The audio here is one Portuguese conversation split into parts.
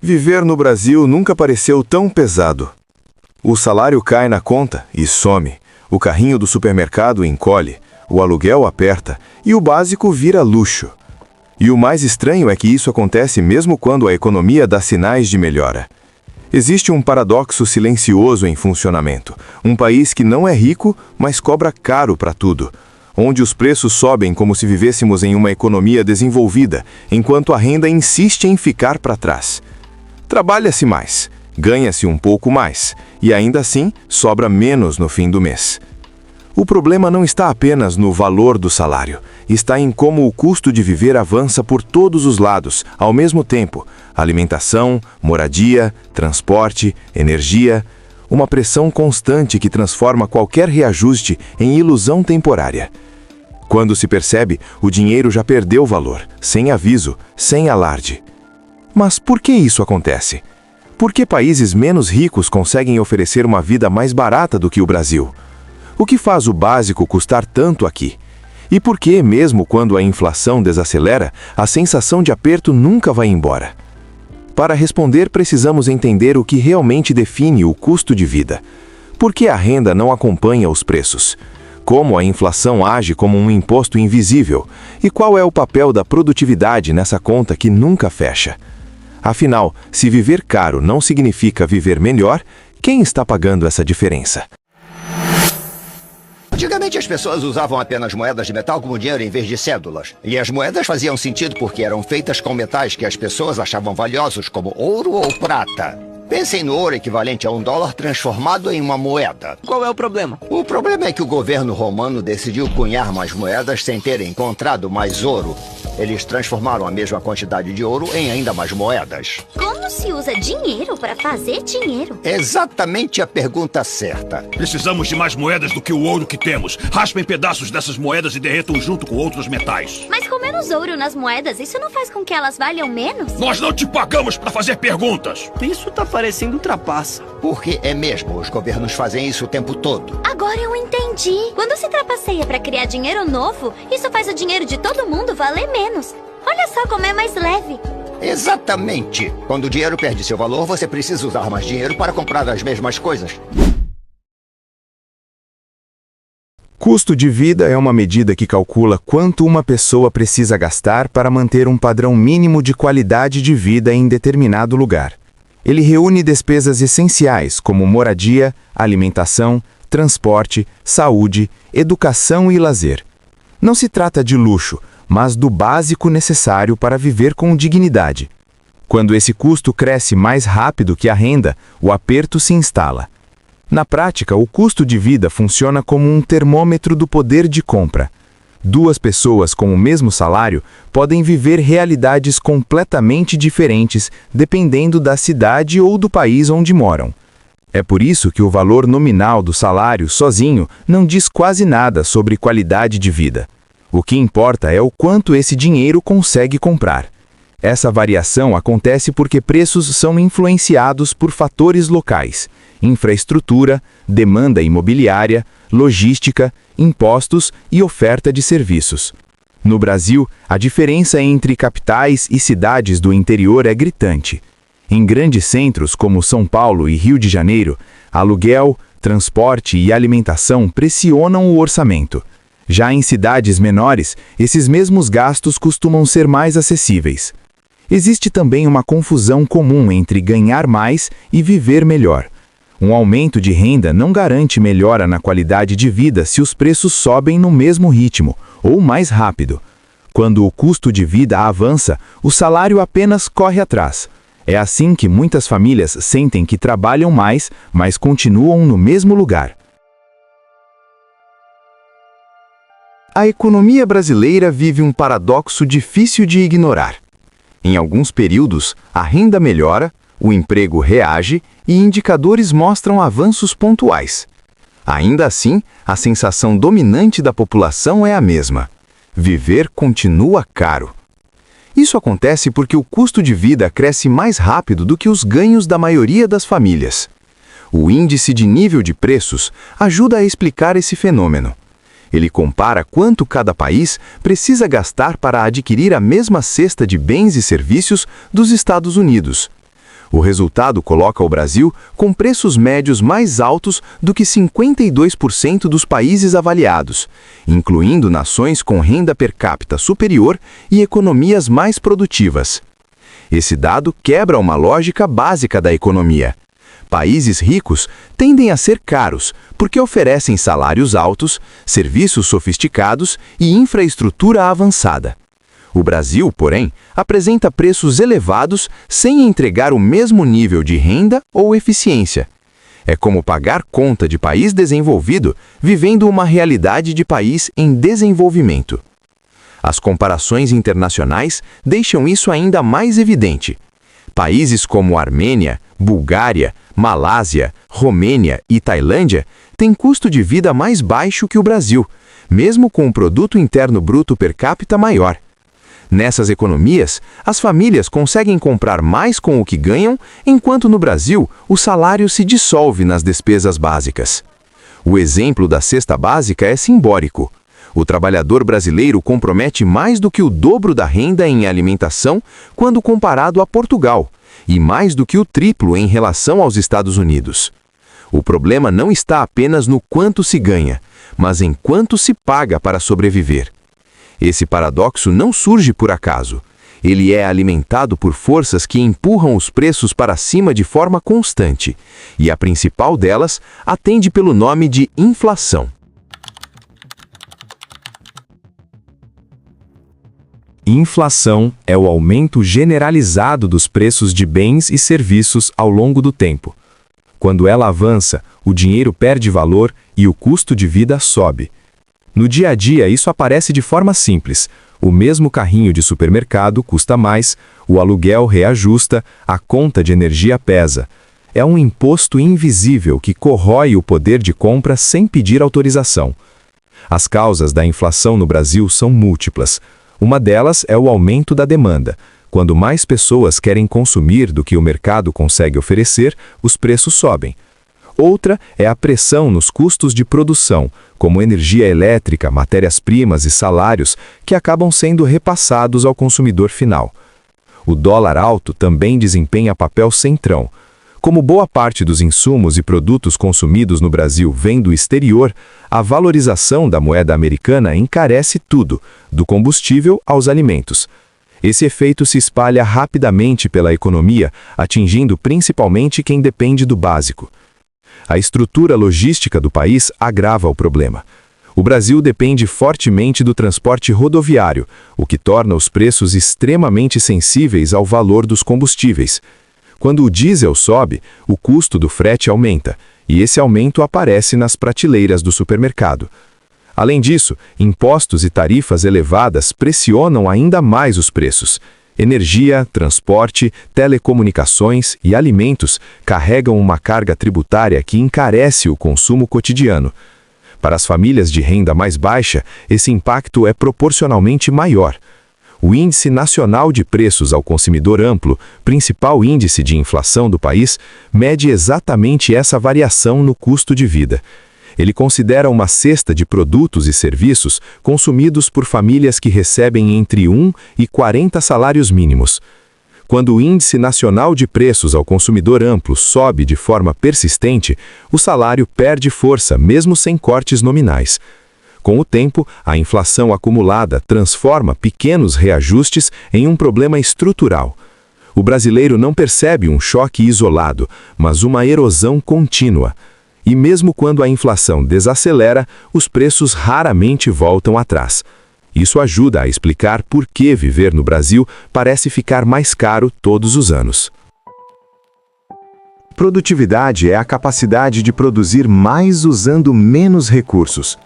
Viver no Brasil nunca pareceu tão pesado. O salário cai na conta e some, o carrinho do supermercado encolhe, o aluguel aperta e o básico vira luxo. E o mais estranho é que isso acontece mesmo quando a economia dá sinais de melhora. Existe um paradoxo silencioso em funcionamento. Um país que não é rico, mas cobra caro para tudo. Onde os preços sobem como se vivêssemos em uma economia desenvolvida, enquanto a renda insiste em ficar para trás. Trabalha-se mais, ganha-se um pouco mais, e ainda assim sobra menos no fim do mês. O problema não está apenas no valor do salário, está em como o custo de viver avança por todos os lados, ao mesmo tempo. Alimentação, moradia, transporte, energia, uma pressão constante que transforma qualquer reajuste em ilusão temporária. Quando se percebe, o dinheiro já perdeu valor, sem aviso, sem alarde. Mas por que isso acontece? Por que países menos ricos conseguem oferecer uma vida mais barata do que o Brasil? O que faz o básico custar tanto aqui? E por que, mesmo quando a inflação desacelera, a sensação de aperto nunca vai embora? Para responder, precisamos entender o que realmente define o custo de vida. Por que a renda não acompanha os preços? Como a inflação age como um imposto invisível? E qual é o papel da produtividade nessa conta que nunca fecha? Afinal, se viver caro não significa viver melhor, quem está pagando essa diferença? Antigamente as pessoas usavam apenas moedas de metal como dinheiro em vez de cédulas. E as moedas faziam sentido porque eram feitas com metais que as pessoas achavam valiosos, como ouro ou prata. Pensem no ouro equivalente a $1 transformado em uma moeda. Qual é o problema? O problema é que o governo romano decidiu cunhar mais moedas sem ter encontrado mais ouro. Eles transformaram a mesma quantidade de ouro em ainda mais moedas. Como se usa dinheiro para fazer dinheiro? Exatamente a pergunta certa. Precisamos de mais moedas do que o ouro que temos. Raspem pedaços dessas moedas e derretam junto com outros metais. Mas com menos ouro nas moedas, isso não faz com que elas valham menos? Nós não te pagamos para fazer perguntas. Isso tá parecendo trapaça. Porque é mesmo, os governos fazem isso o tempo todo. Agora eu entendi. Quando se trapaceia para criar dinheiro novo, isso faz o dinheiro de todo mundo valer menos. Olha só como é mais leve. Exatamente. Quando o dinheiro perde seu valor, você precisa usar mais dinheiro para comprar as mesmas coisas. Custo de vida é uma medida que calcula quanto uma pessoa precisa gastar para manter um padrão mínimo de qualidade de vida em determinado lugar. Ele reúne despesas essenciais como moradia, alimentação, transporte, saúde, educação e lazer. Não se trata de luxo, mas do básico necessário para viver com dignidade. Quando esse custo cresce mais rápido que a renda, o aperto se instala. Na prática, o custo de vida funciona como um termômetro do poder de compra. Duas pessoas com o mesmo salário podem viver realidades completamente diferentes dependendo da cidade ou do país onde moram. É por isso que o valor nominal do salário sozinho não diz quase nada sobre qualidade de vida. O que importa é o quanto esse dinheiro consegue comprar. Essa variação acontece porque preços são influenciados por fatores locais, infraestrutura, demanda imobiliária, logística, impostos e oferta de serviços. No Brasil, a diferença entre capitais e cidades do interior é gritante. Em grandes centros como São Paulo e Rio de Janeiro, aluguel, transporte e alimentação pressionam o orçamento. Já em cidades menores, esses mesmos gastos costumam ser mais acessíveis. Existe também uma confusão comum entre ganhar mais e viver melhor. Um aumento de renda não garante melhora na qualidade de vida se os preços sobem no mesmo ritmo, ou mais rápido. Quando o custo de vida avança, o salário apenas corre atrás. É assim que muitas famílias sentem que trabalham mais, mas continuam no mesmo lugar. A economia brasileira vive um paradoxo difícil de ignorar. Em alguns períodos, a renda melhora, o emprego reage e indicadores mostram avanços pontuais. Ainda assim, a sensação dominante da população é a mesma: viver continua caro. Isso acontece porque o custo de vida cresce mais rápido do que os ganhos da maioria das famílias. O índice de nível de preços ajuda a explicar esse fenômeno. Ele compara quanto cada país precisa gastar para adquirir a mesma cesta de bens e serviços dos Estados Unidos. O resultado coloca o Brasil com preços médios mais altos do que 52% dos países avaliados, incluindo nações com renda per capita superior e economias mais produtivas. Esse dado quebra uma lógica básica da economia. Países ricos tendem a ser caros porque oferecem salários altos, serviços sofisticados e infraestrutura avançada. O Brasil, porém, apresenta preços elevados sem entregar o mesmo nível de renda ou eficiência. É como pagar conta de país desenvolvido vivendo uma realidade de país em desenvolvimento. As comparações internacionais deixam isso ainda mais evidente. Países como Armênia, Bulgária, Malásia, Romênia e Tailândia têm custo de vida mais baixo que o Brasil, mesmo com um produto interno bruto per capita maior. Nessas economias, as famílias conseguem comprar mais com o que ganham, enquanto no Brasil o salário se dissolve nas despesas básicas. O exemplo da cesta básica é simbólico. O trabalhador brasileiro compromete mais do que o dobro da renda em alimentação quando comparado a Portugal, e mais do que o triplo em relação aos Estados Unidos. O problema não está apenas no quanto se ganha, mas em quanto se paga para sobreviver. Esse paradoxo não surge por acaso. Ele é alimentado por forças que empurram os preços para cima de forma constante, e a principal delas atende pelo nome de inflação. Inflação é o aumento generalizado dos preços de bens e serviços ao longo do tempo. Quando ela avança, o dinheiro perde valor e o custo de vida sobe. No dia a dia, isso aparece de forma simples. O mesmo carrinho de supermercado custa mais, o aluguel reajusta, a conta de energia pesa. É um imposto invisível que corrói o poder de compra sem pedir autorização. As causas da inflação no Brasil são múltiplas. Uma delas é o aumento da demanda. Quando mais pessoas querem consumir do que o mercado consegue oferecer, os preços sobem. Outra é a pressão nos custos de produção, como energia elétrica, matérias-primas e salários, que acabam sendo repassados ao consumidor final. O dólar alto também desempenha papel central. Como boa parte dos insumos e produtos consumidos no Brasil vem do exterior, a valorização da moeda americana encarece tudo, do combustível aos alimentos. Esse efeito se espalha rapidamente pela economia, atingindo principalmente quem depende do básico. A estrutura logística do país agrava o problema. O Brasil depende fortemente do transporte rodoviário, o que torna os preços extremamente sensíveis ao valor dos combustíveis. Quando o diesel sobe, o custo do frete aumenta, e esse aumento aparece nas prateleiras do supermercado. Além disso, impostos e tarifas elevadas pressionam ainda mais os preços. Energia, transporte, telecomunicações e alimentos carregam uma carga tributária que encarece o consumo cotidiano. Para as famílias de renda mais baixa, esse impacto é proporcionalmente maior. O Índice Nacional de Preços ao Consumidor Amplo, principal índice de inflação do país, mede exatamente essa variação no custo de vida. Ele considera uma cesta de produtos e serviços consumidos por famílias que recebem entre 1 e 40 salários mínimos. Quando o Índice Nacional de Preços ao Consumidor Amplo sobe de forma persistente, o salário perde força, mesmo sem cortes nominais. Com o tempo, a inflação acumulada transforma pequenos reajustes em um problema estrutural. O brasileiro não percebe um choque isolado, mas uma erosão contínua. E mesmo quando a inflação desacelera, os preços raramente voltam atrás. Isso ajuda a explicar por que viver no Brasil parece ficar mais caro todos os anos. Produtividade é a capacidade de produzir mais usando menos recursos.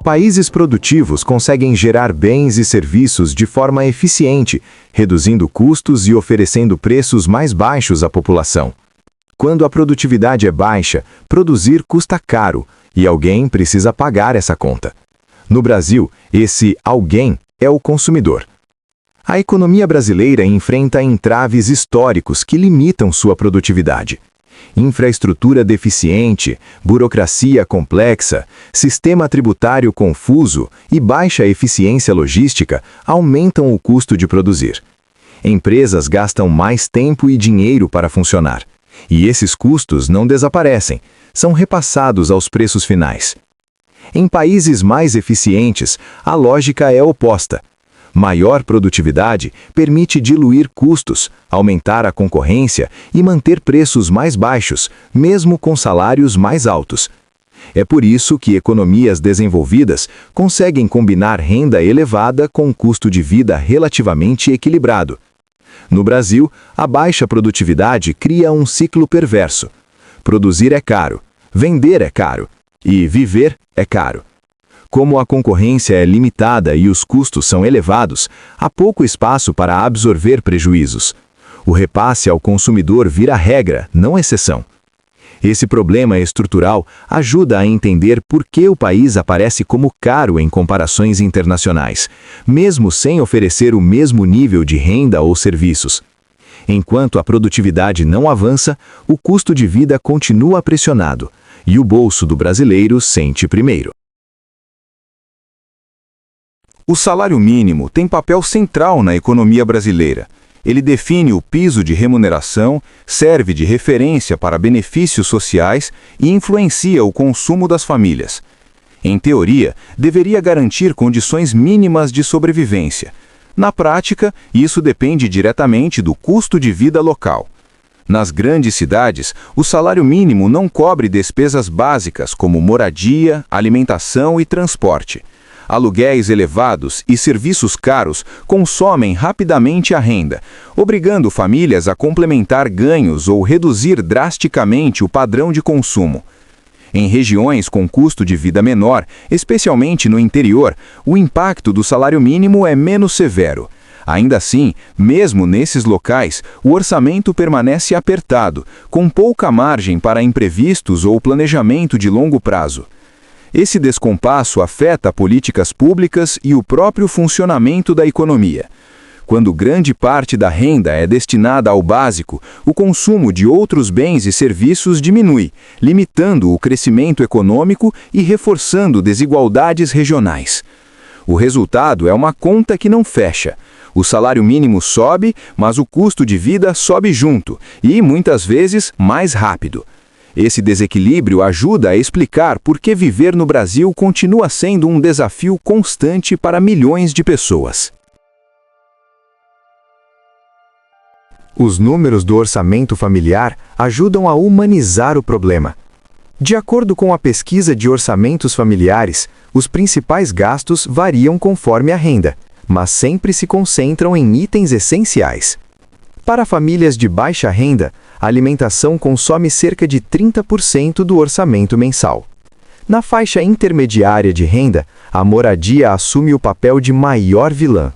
Países produtivos conseguem gerar bens e serviços de forma eficiente, reduzindo custos e oferecendo preços mais baixos à população. Quando a produtividade é baixa, produzir custa caro e alguém precisa pagar essa conta. No Brasil, esse alguém é o consumidor. A economia brasileira enfrenta entraves históricos que limitam sua produtividade. Infraestrutura deficiente, burocracia complexa, sistema tributário confuso e baixa eficiência logística aumentam o custo de produzir. Empresas gastam mais tempo e dinheiro para funcionar. E esses custos não desaparecem, são repassados aos preços finais. Em países mais eficientes, a lógica é oposta. Maior produtividade permite diluir custos, aumentar a concorrência e manter preços mais baixos, mesmo com salários mais altos. É por isso que economias desenvolvidas conseguem combinar renda elevada com custo de vida relativamente equilibrado. No Brasil, a baixa produtividade cria um ciclo perverso. Produzir é caro, vender é caro e viver é caro. Como a concorrência é limitada e os custos são elevados, há pouco espaço para absorver prejuízos. O repasse ao consumidor vira regra, não exceção. Esse problema estrutural ajuda a entender por que o país aparece como caro em comparações internacionais, mesmo sem oferecer o mesmo nível de renda ou serviços. Enquanto a produtividade não avança, o custo de vida continua pressionado, e o bolso do brasileiro sente primeiro. O salário mínimo tem papel central na economia brasileira. Ele define o piso de remuneração, serve de referência para benefícios sociais e influencia o consumo das famílias. Em teoria, deveria garantir condições mínimas de sobrevivência. Na prática, isso depende diretamente do custo de vida local. Nas grandes cidades, o salário mínimo não cobre despesas básicas como moradia, alimentação e transporte. Aluguéis elevados e serviços caros consomem rapidamente a renda, obrigando famílias a complementar ganhos ou reduzir drasticamente o padrão de consumo. Em regiões com custo de vida menor, especialmente no interior, o impacto do salário mínimo é menos severo. Ainda assim, mesmo nesses locais, o orçamento permanece apertado, com pouca margem para imprevistos ou planejamento de longo prazo. Esse descompasso afeta políticas públicas e o próprio funcionamento da economia. Quando grande parte da renda é destinada ao básico, o consumo de outros bens e serviços diminui, limitando o crescimento econômico e reforçando desigualdades regionais. O resultado é uma conta que não fecha. O salário mínimo sobe, mas o custo de vida sobe junto, e, muitas vezes, mais rápido. Esse desequilíbrio ajuda a explicar por que viver no Brasil continua sendo um desafio constante para milhões de pessoas. Os números do orçamento familiar ajudam a humanizar o problema. De acordo com a pesquisa de orçamentos familiares, os principais gastos variam conforme a renda, mas sempre se concentram em itens essenciais. Para famílias de baixa renda, a alimentação consome cerca de 30% do orçamento mensal. Na faixa intermediária de renda, a moradia assume o papel de maior vilã.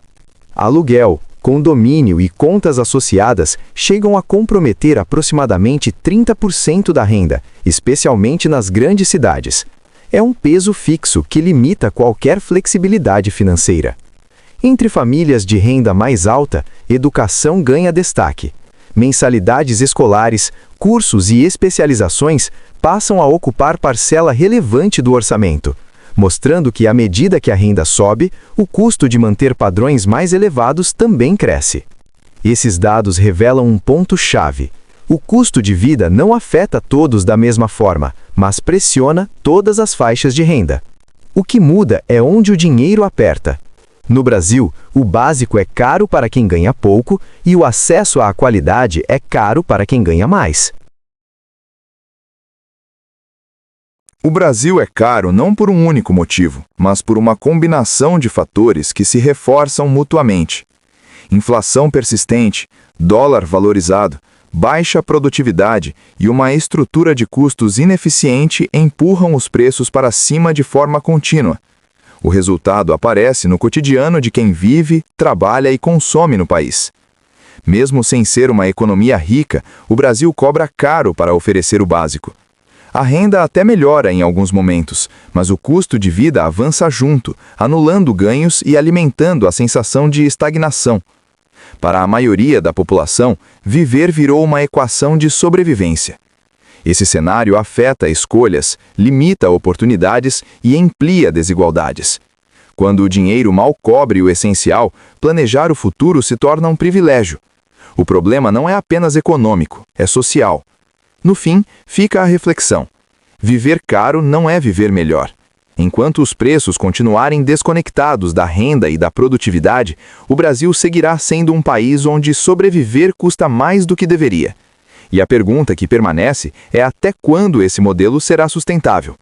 Aluguel, condomínio e contas associadas chegam a comprometer aproximadamente 30% da renda, especialmente nas grandes cidades. É um peso fixo que limita qualquer flexibilidade financeira. Entre famílias de renda mais alta, educação ganha destaque. Mensalidades escolares, cursos e especializações passam a ocupar parcela relevante do orçamento, mostrando que, à medida que a renda sobe, o custo de manter padrões mais elevados também cresce. Esses dados revelam um ponto-chave. O custo de vida não afeta todos da mesma forma, mas pressiona todas as faixas de renda. O que muda é onde o dinheiro aperta. No Brasil, o básico é caro para quem ganha pouco e o acesso à qualidade é caro para quem ganha mais. O Brasil é caro não por um único motivo, mas por uma combinação de fatores que se reforçam mutuamente. Inflação persistente, dólar valorizado, baixa produtividade e uma estrutura de custos ineficiente empurram os preços para cima de forma contínua. O resultado aparece no cotidiano de quem vive, trabalha e consome no país. Mesmo sem ser uma economia rica, o Brasil cobra caro para oferecer o básico. A renda até melhora em alguns momentos, mas o custo de vida avança junto, anulando ganhos e alimentando a sensação de estagnação. Para a maioria da população, viver virou uma equação de sobrevivência. Esse cenário afeta escolhas, limita oportunidades e amplia desigualdades. Quando o dinheiro mal cobre o essencial, planejar o futuro se torna um privilégio. O problema não é apenas econômico, é social. No fim, fica a reflexão. Viver caro não é viver melhor. Enquanto os preços continuarem desconectados da renda e da produtividade, o Brasil seguirá sendo um país onde sobreviver custa mais do que deveria. E a pergunta que permanece é até quando esse modelo será sustentável?